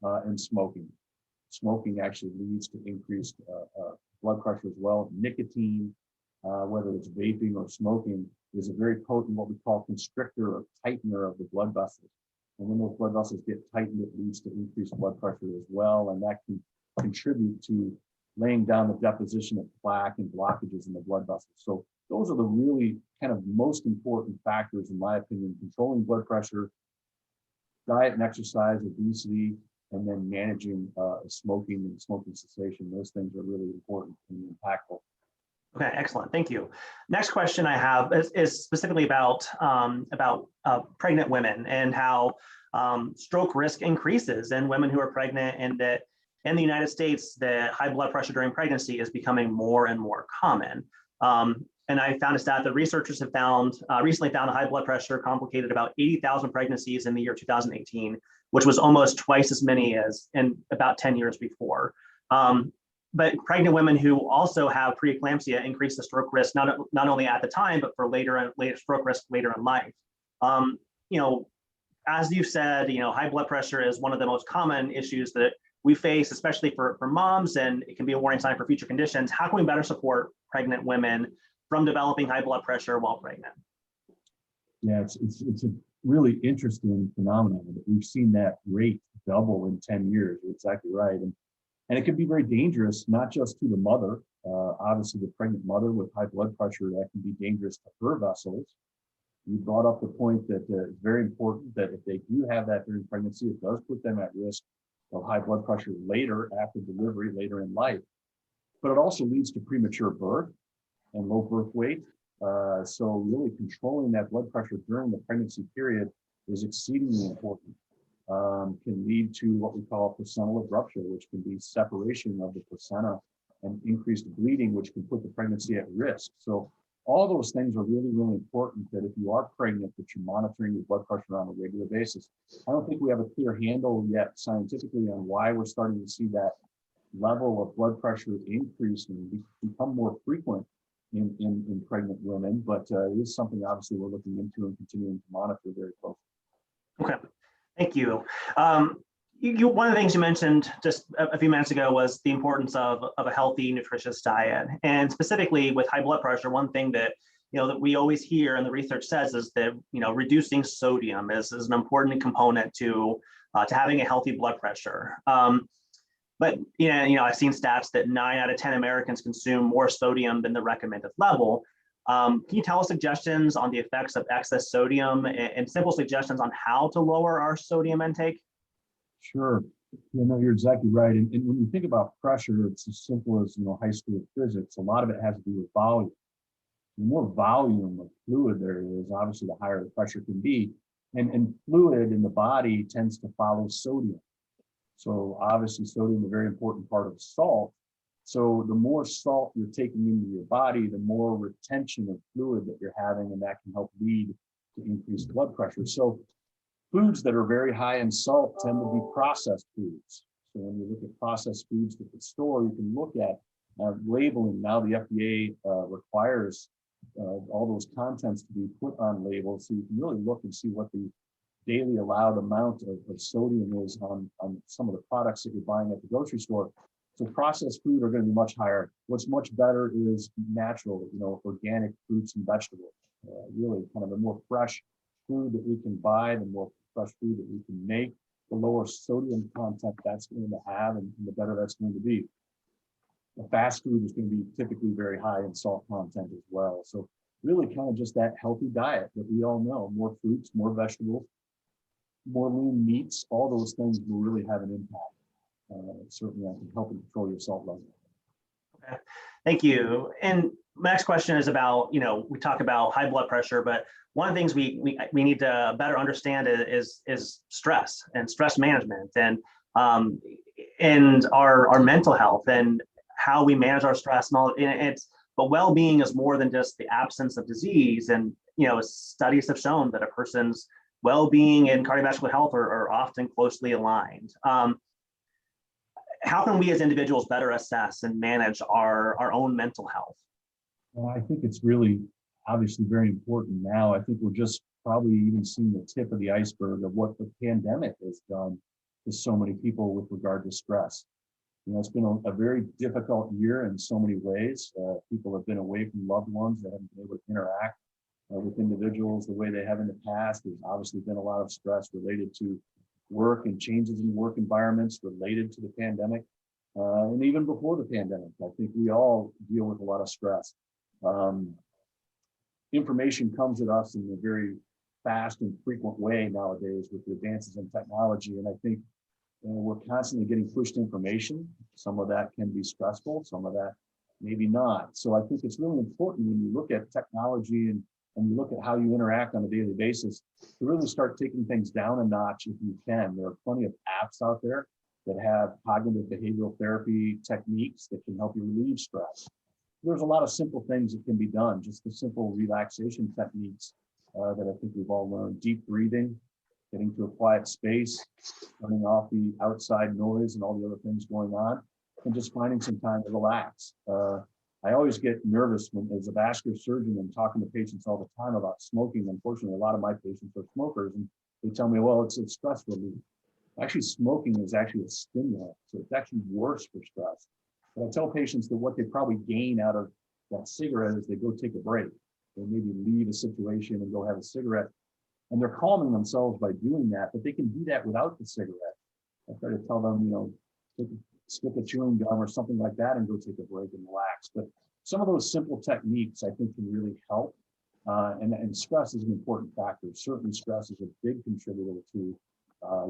and smoking. Smoking actually leads to increased blood pressure as well. Nicotine, whether it's vaping or smoking, is a very potent, what we call constrictor or tightener of the blood vessels. And when those blood vessels get tightened, it leads to increased blood pressure as well. And that can contribute to laying down the deposition of plaque and blockages in the blood vessels. So those are the really kind of most important factors, in my opinion: controlling blood pressure, diet and exercise, obesity, and then managing smoking and smoking cessation. Those things are really important and impactful. Okay, excellent. Thank you. Next question I have is specifically about pregnant women and how stroke risk increases in women who are pregnant, and that in the United States, the high blood pressure during pregnancy is becoming more and more common. And I found a stat that researchers have recently found high blood pressure complicated about 80,000 pregnancies in the year 2018, which was almost twice as many as in about 10 years before. But pregnant women who also have preeclampsia increase the stroke risk, not only at the time, but for later stroke risk later in life. As you said, high blood pressure is one of the most common issues that we face, especially for moms, and it can be a warning sign for future conditions. How can we better support pregnant women from developing high blood pressure while pregnant? Yeah, it's a really interesting phenomenon that we've seen that rate double in 10 years. You're exactly right. And it can be very dangerous, not just to the mother. Obviously, the pregnant mother with high blood pressure, that can be dangerous to her vessels. You brought up the point that it's very important that if they do have that during pregnancy, it does put them at risk of high blood pressure later, after delivery, later in life. But it also leads to premature birth and low birth weight. So really controlling that blood pressure during the pregnancy period is exceedingly important. Can lead to what we call placental rupture, which can be separation of the placenta, and increased bleeding, which can put the pregnancy at risk. So all those things are really, really important, that if you are pregnant, that you're monitoring your blood pressure on a regular basis. I don't think we have a clear handle yet scientifically on why we're starting to see that level of blood pressure increase and become more frequent in pregnant women, but it is something obviously we're looking into and continuing to monitor very closely. Okay. Thank you. One of the things you mentioned just a few minutes ago was the importance of a healthy, nutritious diet. And specifically with high blood pressure, one thing that that we always hear and the research says is that reducing sodium is an important component to having a healthy blood pressure. But I've seen stats that 9 out of 10 Americans consume more sodium than the recommended level. Can you tell us suggestions on the effects of excess sodium and simple suggestions on how to lower our sodium intake? Sure. You're exactly right. And when you think about pressure, it's as simple as high school physics. A lot of it has to do with volume. The more volume of fluid there is, obviously the higher the pressure can be. And fluid in the body tends to follow sodium. So obviously sodium is a very important part of salt. So the more salt you're taking into your body, the more retention of fluid that you're having, and that can help lead to increased blood pressure. So foods that are very high in salt tend to be processed foods. So when you look at processed foods at the store, you can look at labeling. Now the FDA requires all those contents to be put on labels, so you can really look and see what the daily allowed amount of sodium is on some of the products that you're buying at the grocery store. So processed food are going to be much higher. What's much better is natural, organic fruits and vegetables. Really kind of the more fresh food that we can buy, the more fresh food that we can make, the lower sodium content that's going to have, and the better that's going to be. The fast food is going to be typically very high in salt content as well. So really kind of just that healthy diet that we all know, more fruits, more vegetables, more lean meats, all those things will really have an impact. Certainly on helping control your salt level. Okay, thank you. And my next question is about, we talk about high blood pressure, but one of the things we need to better understand is stress and stress management, and our mental health and how we manage our stress and all. But well-being is more than just the absence of disease. And studies have shown that a person's well-being and cardiovascular health are often closely aligned. How can we as individuals better assess and manage our own mental health? Well, I think it's really obviously very important now. I think we're just probably even seeing the tip of the iceberg of what the pandemic has done to so many people with regard to stress. It's been a very difficult year in so many ways. People have been away from loved ones that haven't been able to interact with individuals the way they have in the past. There's obviously been a lot of stress related to work and changes in work environments related to the pandemic. And even before the pandemic, I think we all deal with a lot of stress. Information comes at us in a very fast and frequent way nowadays with the advances in technology. And I think we're constantly getting pushed information. Some of that can be stressful, some of that maybe not. So I think it's really important when you look at technology and you look at how you interact on a daily basis to really start taking things down a notch if you can. There are plenty of apps out there that have cognitive behavioral therapy techniques that can help you relieve stress. There's a lot of simple things that can be done, just the simple relaxation techniques that I think we've all learned. Deep breathing, getting to a quiet space, turning off the outside noise and all the other things going on, and just finding some time to relax. I always get nervous when, as a vascular surgeon, I'm talking to patients all the time about smoking. Unfortunately, a lot of my patients are smokers, and they tell me, well, it's stress relief. Actually, smoking is actually a stimulant, so it's actually worse for stress. But I tell patients that what they probably gain out of that cigarette is they go take a break. They maybe leave a situation and go have a cigarette, and they're calming themselves by doing that, but they can do that without the cigarette. I try to tell them, stick a chewing gum or something like that and go take a break and relax. But some of those simple techniques I think can really help. And stress is an important factor. Certainly stress is a big contributor to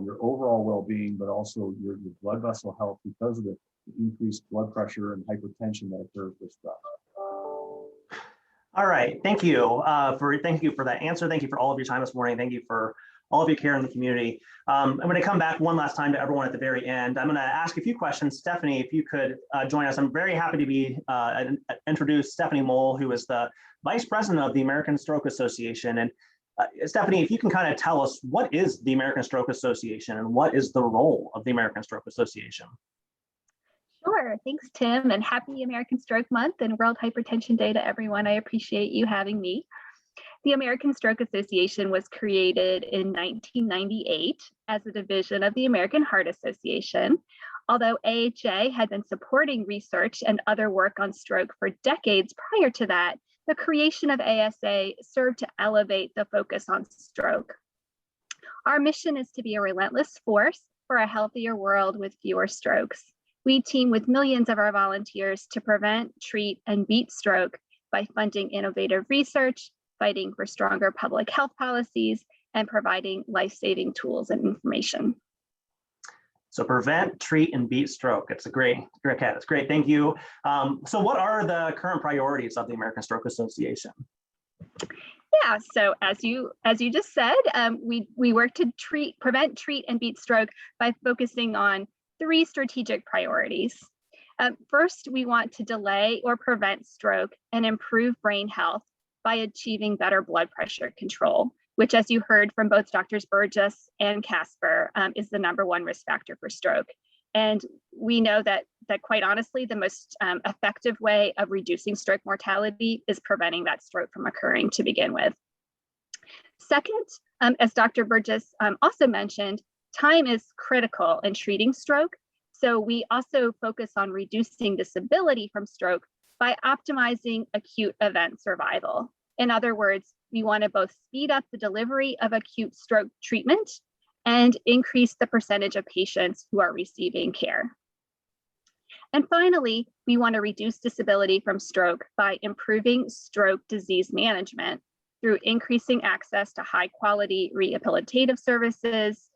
your overall well-being, but also your blood vessel health because of the increased blood pressure and hypertension that occurs with stress. All right, thank you for that answer. Thank you for all of your time this morning. Thank you for all of your care in the community. I'm going to come back one last time to everyone at the very end. I'm going to ask a few questions. Stephanie, if you could join us. I'm very happy to be introduce Stephanie Mole, who is the Vice President of the American Stroke Association. And Stephanie, if you can kind of tell us, what is the American Stroke Association and what is the role of the American Stroke Association? Sure. Thanks, Tim, and happy American Stroke Month and World Hypertension Day to everyone. I appreciate you having me. The American Stroke Association was created in 1998 as a division of the American Heart Association. Although AHA had been supporting research and other work on stroke for decades prior to that, the creation of ASA served to elevate the focus on stroke. Our mission is to be a relentless force for a healthier world with fewer strokes. We team with millions of our volunteers to prevent, treat, and beat stroke by funding innovative research, fighting for stronger public health policies, and providing life-saving tools and information. So prevent, treat, and beat stroke. It's a great, it's great. Thank you. So what are the current priorities of the American Stroke Association? Yeah, so as you just said, we work to prevent, treat, and beat stroke by focusing on 3 strategic priorities. First, we want to delay or prevent stroke and improve brain health by achieving better blood pressure control, which, as you heard from both Drs. Burgess and Casper, is the #1 risk factor for stroke. And we know that quite honestly, the most effective way of reducing stroke mortality is preventing that stroke from occurring to begin with. Second, as Dr. Burgess also mentioned, time is critical in treating stroke. So we also focus on reducing disability from stroke by optimizing acute event survival. In other words, we want to both speed up the delivery of acute stroke treatment and increase the percentage of patients who are receiving care. And finally, we want to reduce disability from stroke by improving stroke disease management through increasing access to high quality rehabilitative services,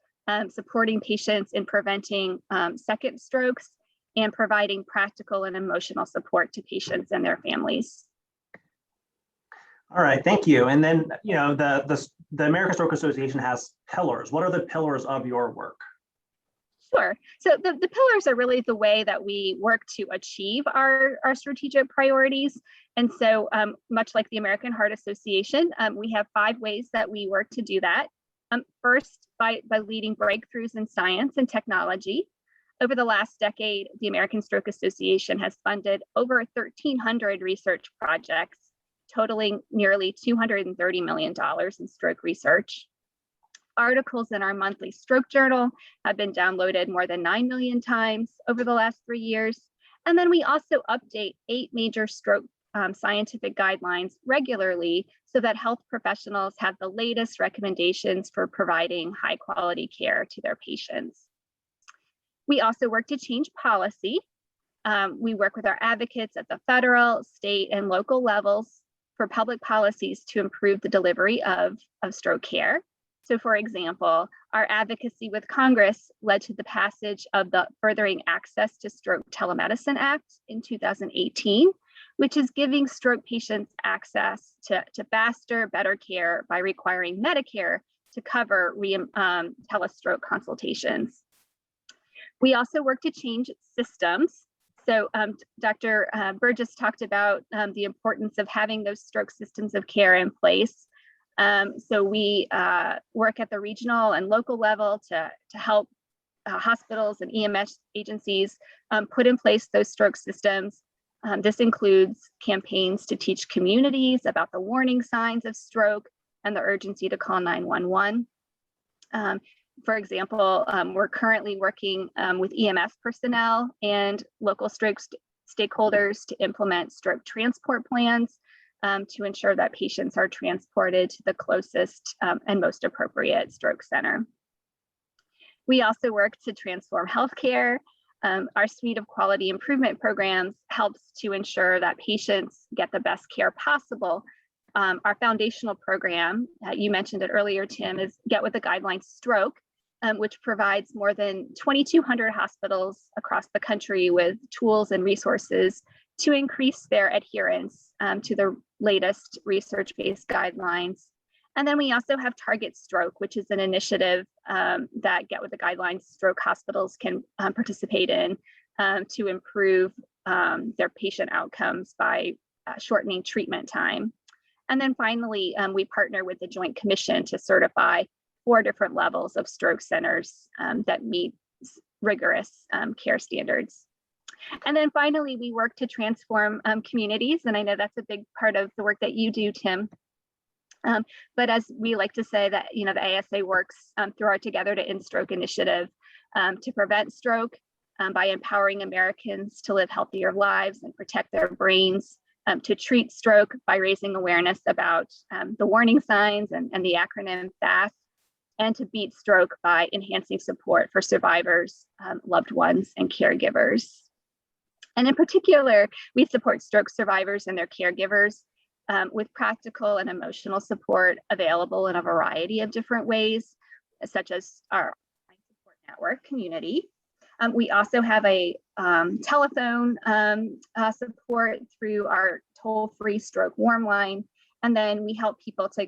supporting patients in preventing second strokes, and providing practical and emotional support to patients and their families. All right, thank you. And then, you know, the American Stroke Association has pillars. What are the pillars of your work? Sure. So the pillars are really the way that we work to achieve our strategic priorities. And so much like the American Heart Association, we have 5 ways that we work to do that. First, by leading breakthroughs in science and technology. Over the last decade, the American Stroke Association has funded over 1,300 research projects, totaling nearly $230 million in stroke research. Articles in our monthly stroke journal have been downloaded more than 9 million times over the last 3 years. And then we also update 8 major stroke scientific guidelines regularly so that health professionals have the latest recommendations for providing high quality care to their patients. We also work to change policy. We work with our advocates at the federal, state, and local levels for public policies to improve the delivery of stroke care. So for example, our advocacy with Congress led to the passage of the Furthering Access to Stroke Telemedicine Act in 2018, which is giving stroke patients access to faster, better care by requiring Medicare to cover telestroke consultations. We also work to change systems. So Dr. Burgess talked about the importance of having those stroke systems of care in place. So we work at the regional and local level to help hospitals and EMS agencies put in place those stroke systems. This includes campaigns to teach communities about the warning signs of stroke and the urgency to call 911. For example, we're currently working with EMS personnel and local stroke stakeholders to implement stroke transport plans to ensure that patients are transported to the closest and most appropriate stroke center. We also work to transform healthcare. Our suite of quality improvement programs helps to ensure that patients get the best care possible. Our foundational program, you mentioned it earlier, Tim, is Get With the Guidelines Stroke, which provides more than 2,200 hospitals across the country with tools and resources to increase their adherence to the latest research-based guidelines. And then we also have Target Stroke, which is an initiative that Get With the Guidelines Stroke hospitals can participate in to improve their patient outcomes by shortening treatment time. And then finally, we partner with the Joint Commission to certify 4 different levels of stroke centers that meet rigorous care standards. And then finally, we work to transform communities. And I know that's a big part of the work that you do, Tim. But as we like to say that, you know, the ASA works through our Together to End Stroke initiative to prevent stroke by empowering Americans to live healthier lives and protect their brains, to treat stroke by raising awareness about the warning signs and the acronym FAST, and to beat stroke by enhancing support for survivors, loved ones, and caregivers. And in particular, we support stroke survivors and their caregivers with practical and emotional support available in a variety of different ways, such as our support network community, We also have a telephone support through our toll-free stroke warm line. And then we help people to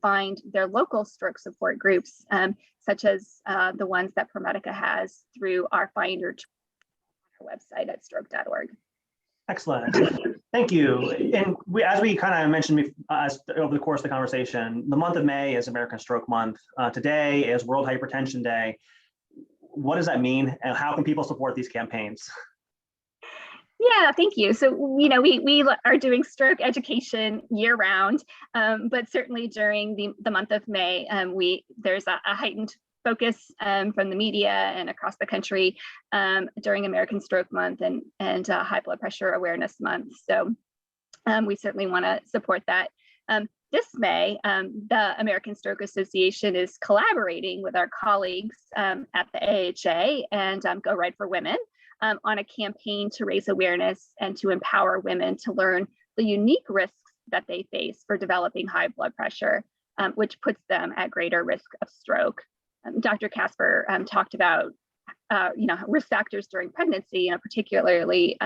find their local stroke support groups, such as the ones that ProMedica has through our Finder website at stroke.org. Excellent. Thank you. And as we kind of mentioned over the course of the conversation, the month of May is American Stroke Month. Today is World Hypertension Day. What does that mean, and how can people support these campaigns? Yeah, thank you. So, you know, we are doing stroke education year round, but certainly during the month of May, there's a heightened focus from the media and across the country during American Stroke Month and High Blood Pressure Awareness Month. So we certainly want to support that. This May, the American Stroke Association is collaborating with our colleagues at the AHA and Go Ride for Women on a campaign to raise awareness and to empower women to learn the unique risks that they face for developing high blood pressure, which puts them at greater risk of stroke. Dr. Casper talked about risk factors during pregnancy, particularly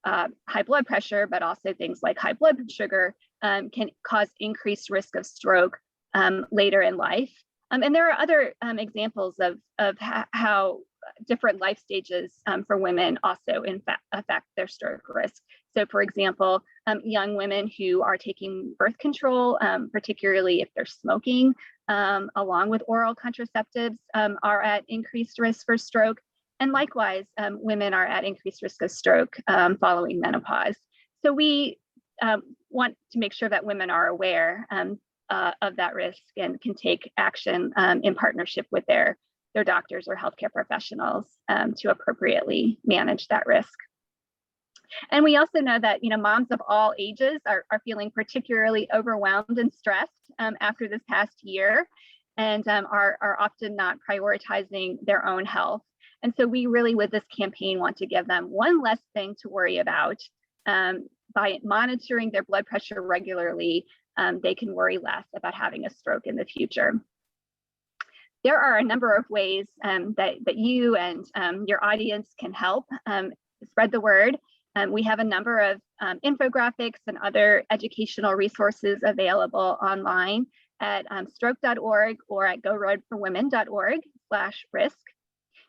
high blood pressure, but also things like high blood sugar can cause increased risk of stroke later in life. And there are other examples of how different life stages for women also in fact affect their stroke risk. So for example, young women who are taking birth control, particularly if they're smoking, along with oral contraceptives, are at increased risk for stroke. And likewise, women are at increased risk of stroke following menopause. So we want to make sure that women are aware of that risk and can take action in partnership with their doctors or healthcare professionals to appropriately manage that risk. And we also know that moms of all ages are feeling particularly overwhelmed and stressed after this past year, and are often not prioritizing their own health. And so we really, with this campaign, want to give them one less thing to worry about. By monitoring their blood pressure regularly, they can worry less about having a stroke in the future. There are a number of ways that you and your audience can help spread the word. We have a number of infographics and other educational resources available online at stroke.org or at gorideforwomen.org/risk.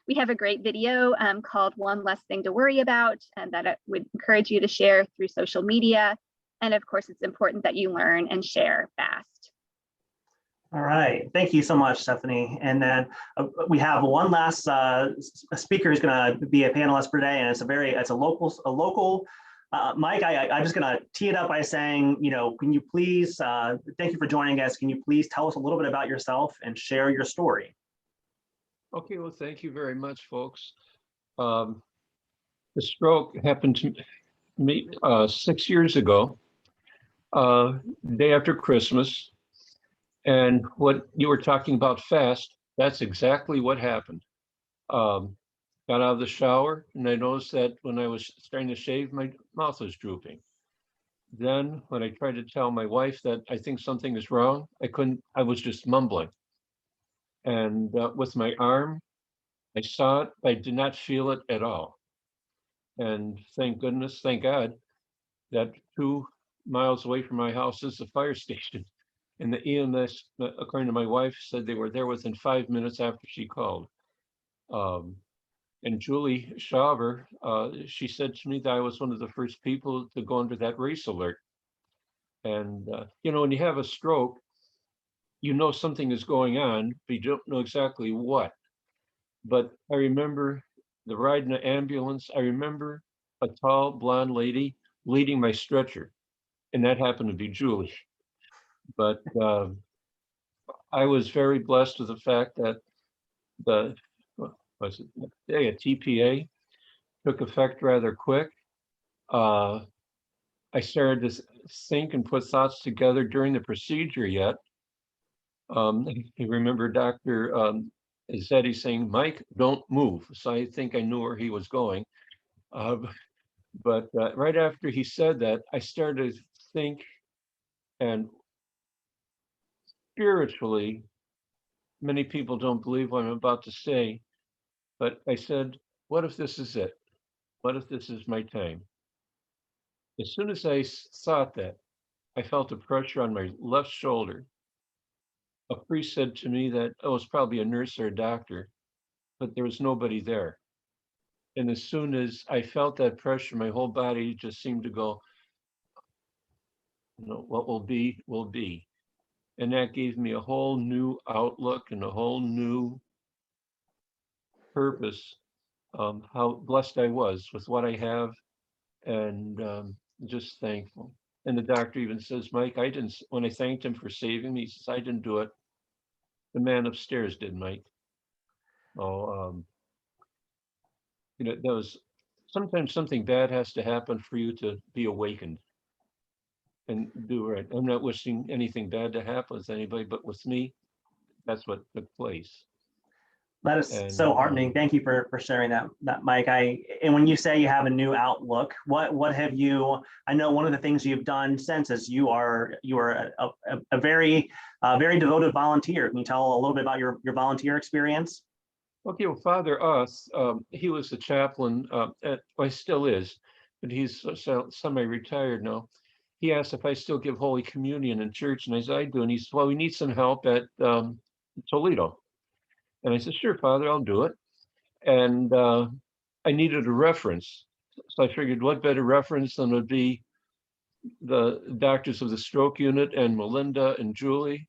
We have a great video called One Less Thing to Worry About, and that I would encourage you to share through social media. And of course, it's important that you learn and share fast. All right, thank you so much, Stephanie. And then we have one last speaker who's going to be a panelist for today, and it's a local. Mike, I'm just going to tee it up by saying, can you please, thank you for joining us. Can you please tell us a little bit about yourself and share your story? Okay, well, thank you very much, folks. The stroke happened to me 6 years ago, day after Christmas. And what you were talking about fast, that's exactly what happened. Got out of the shower and I noticed that when I was starting to shave, my mouth was drooping. Then when I tried to tell my wife that I think something is wrong, I was just mumbling. And with my arm, I saw it, I did not feel it at all. And thank goodness, thank God, that 2 miles away from my house is the fire station. And the EMS, according to my wife, said they were there within 5 minutes after she called. And Julie Schauber, she said to me that I was one of the first people to go under that race alert. And, when you have a stroke, you know something is going on, but you don't know exactly what. But I remember the ride in the ambulance. I remember a tall blonde lady leading my stretcher, and that happened to be Julie. But I was very blessed with the fact that the TPA took effect rather quick. I started to think and put thoughts together during the procedure yet. You remember Dr. Zetti saying, "Mike, don't move." So I think I knew where he was going. But right after he said that, I started to think, and spiritually, many people don't believe what I'm about to say, but I said, what if this is it? What if this is my time? As soon as I thought that, I felt a pressure on my left shoulder. A priest said to me that, oh, it's probably a nurse or a doctor, but there was nobody there. And as soon as I felt that pressure, my whole body just seemed to go, what will be, will be. And that gave me a whole new outlook and a whole new purpose. How blessed I was with what I have, and just thankful. And the doctor even says, Mike, when I thanked him for saving me, he says, I didn't do it. The man upstairs did, Mike. Oh, that was, sometimes something bad has to happen for you to be awakened and do right. I'm not wishing anything bad to happen with anybody, but with me, that's what took place. That is so heartening. Thank you for sharing that, Mike. And when you say you have a new outlook, what have you? I know one of the things you've done since is you are a very devoted volunteer. Can you tell a little bit about your volunteer experience? Okay, well, Father Us, he was a chaplain. Well, he still is, but he's semi-retired now. He asked if I still give Holy Communion in church, and as I do, and he said, well, we need some help at Toledo. And I said, sure, Father, I'll do it. And I needed a reference. So I figured what better reference than would be the doctors of the stroke unit and Melinda and Julie.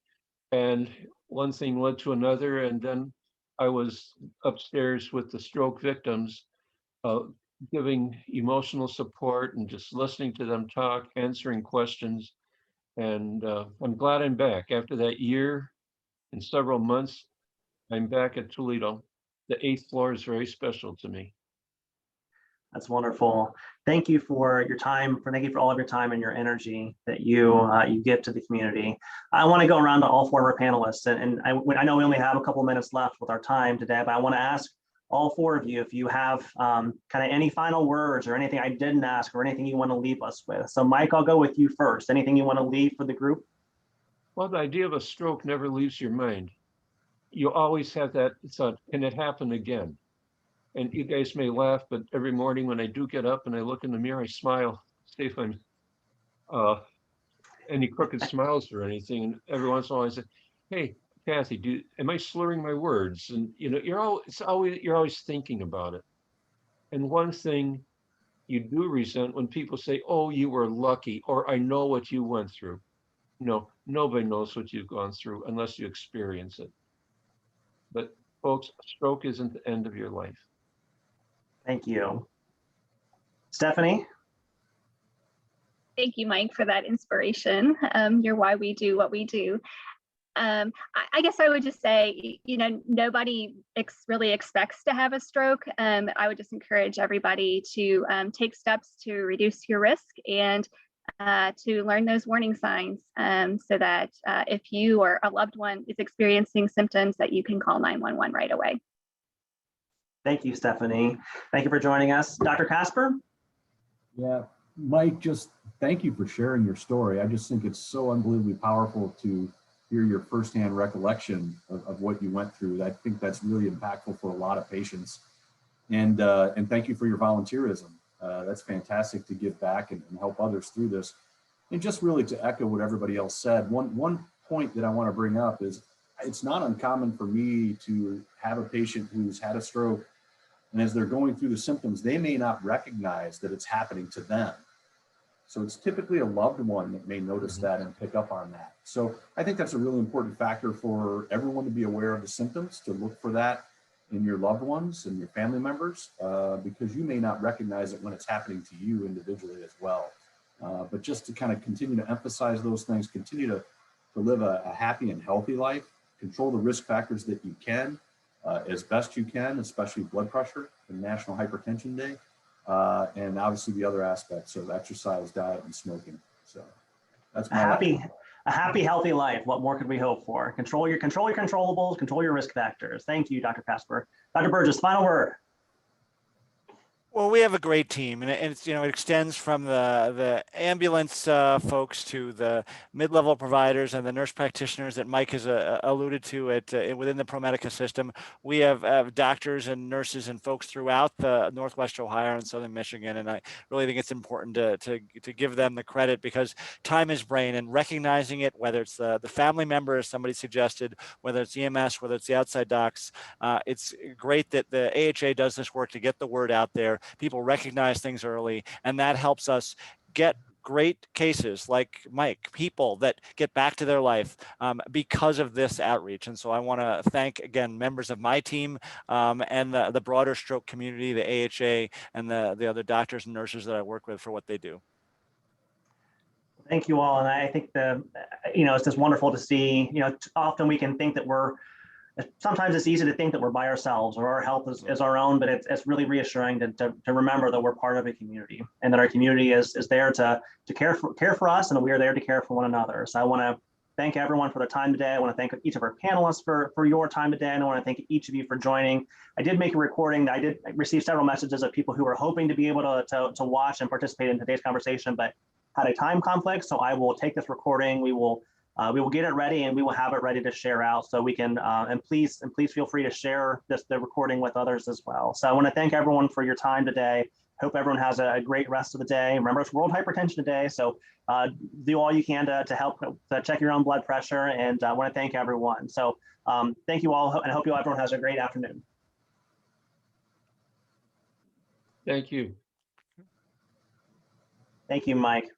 And one thing led to another. And then I was upstairs with the stroke victims, giving emotional support and just listening to them talk, answering questions. And I'm glad I'm back. After that year and several months, I'm back at Toledo. The 8th floor is very special to me. That's wonderful. Thank you for your time. Thank you for all of your time and your energy that you give to the community. I want to go around to all 4 of our panelists, and I know we only have a couple minutes left with our time today, but I want to ask all 4 of you if you have kind of any final words or anything I didn't ask or anything you want to leave us with. So, Mike, I'll go with you first. Anything you want to leave for the group? Well, the idea of a stroke never leaves your mind. You always have that thought, can it happen again? And you guys may laugh, but every morning when I do get up and I look in the mirror, I smile, see if I'm any crooked smiles or anything. And every once in a while I say, hey, Kathy, am I slurring my words? And you're always thinking about it. And one thing you do resent when people say, oh, you were lucky, or I know what you went through. No, nobody knows what you've gone through unless you experience it. But folks, stroke isn't the end of your life. Thank you. Stephanie? Thank you, Mike, for that inspiration. You're why we do what we do. I guess I would just say, nobody really expects to have a stroke. I would just encourage everybody to take steps to reduce your risk and to learn those warning signs so that if you or a loved one is experiencing symptoms, that you can call 911 right away. Thank you, Stephanie. Thank you for joining us. Dr. Casper? Yeah, Mike, just thank you for sharing your story. I just think it's so unbelievably powerful to hear your firsthand recollection of what you went through. I think that's really impactful for a lot of patients. And thank you for your volunteerism. That's fantastic to give back and help others through this. And just really to echo what everybody else said, one point that I want to bring up is it's not uncommon for me to have a patient who's had a stroke, and as they're going through the symptoms, they may not recognize that it's happening to them. So it's typically a loved one that may notice that and pick up on that. So I think that's a really important factor for everyone to be aware of the symptoms, to look for that in your loved ones and your family members, because you may not recognize it when it's happening to you individually as well. But just to kind of continue to emphasize those things, continue to live a happy and healthy life, control the risk factors that you can as best you can, especially blood pressure and National Hypertension Day, and obviously the other aspects of exercise, diet, and smoking. So that's my a happy, healthy life. What more could we hope for? Control your controllables, control your risk factors. Thank you, Dr. Casper. Dr. Burgess, final word. Well, we have a great team, and it's, it extends from the ambulance folks to the mid-level providers and the nurse practitioners that Mike has alluded to within the ProMedica system. We have doctors and nurses and folks throughout the Northwest Ohio and Southern Michigan, and I really think it's important to give them the credit, because time is brain, and recognizing it, whether it's the family member, as somebody suggested, whether it's EMS, whether it's the outside docs, it's great that the AHA does this work to get the word out there. People recognize things early, and that helps us get great cases like Mike, people that get back to their life because of this outreach. And so I want to thank, again, members of my team and the broader stroke community, the AHA, and the other doctors and nurses that I work with for what they do. Thank you all. And I think it's just wonderful to see, often we can think that sometimes it's easy to think that we're by ourselves or our health is our own, but it's really reassuring to remember that we're part of a community, and that our community is there to care for us, and we are there to care for one another. So I want to thank everyone for their time today. I want to thank each of our panelists for your time today, and I want to thank each of you for joining. I did make a recording. I did receive several messages of people who were hoping to be able to watch and participate in today's conversation, but had a time conflict. So I will take this recording. We will get it ready, and we will have it ready to share out, so we can, and please feel free to share the recording with others as well. So I want to thank everyone for your time today. Hope everyone has a great rest of the day. Remember, it's World Hypertension Day, so do all you can to help to check your own blood pressure, and I want to thank everyone. So thank you all, and I hope everyone has a great afternoon. Thank you. Thank you, Mike.